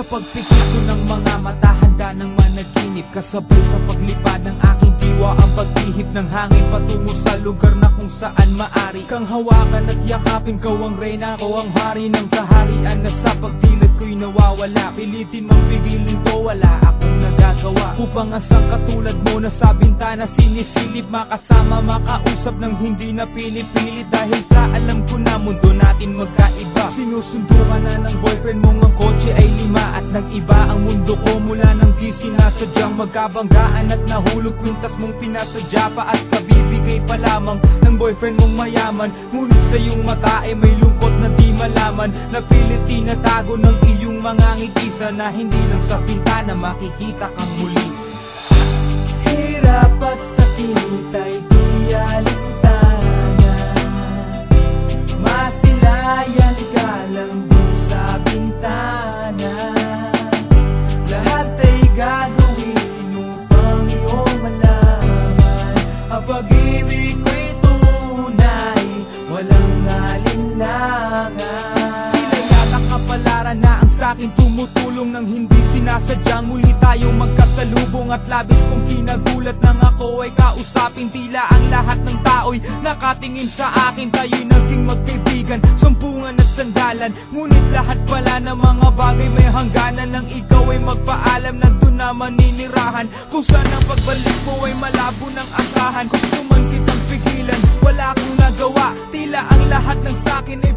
pagpikit ko ng mga mata, handa ng managinip. Kasabay sa paglipad ng aking diwa, ang paglihip ng hangin patungo sa lugar na kung saan maari kang hawakan at yakapin. Kau ang reyna, ko ang hari ng kaharian na sa pagdilid ko'y nawawala. Pilitin mang pigilin to, wala akong nagagawa upang asang katulad mo na sa bintana sinisilip. Makasama, makausap ng hindi na pinipilit, dahil sa alam ko na mundo natin magkaiba. Sinusundo ka na ng boyfriend mong ang kotse ay 5 at nag-iba ang mundo ko mula nang di sinasadyang magkabanggaan at nahulog kwintas mong pinasadya pa at kabibigay pa lamang ng boyfriend mong mayaman. Ngunit sa iyong mata ay may lungkot na di malaman, napilit tinatago ng iyong mga ngiti na hindi lang sa bintana makikita kang muli. Hirap at sakit ay di alintana, masilayan ka lang dun sa bintana. Lahat ay gagawin upang iyong malaman ang pag-ibig ko'y tunay, walang alinlangan. Kapalaran na ang sa'kin tumutulong nang hindi sinasadyang muli tayong magkasalubong. At labis kong kinagulat nang ako ay kausapin, tila ang lahat ng tao'y nakatingin sa akin. Tayo'y naging magkaibigan, sumpungan at sandalan, ngunit lahat pala ng mga bagay may hangganan. Nang ikaw ay magpaalam, nandun na maninirahan, kung saan ang pagbalik mo ay malabo ng asahan. Gusto man kitang pigilan, wala akong nagawa, tila ang lahat ng sa'kin ay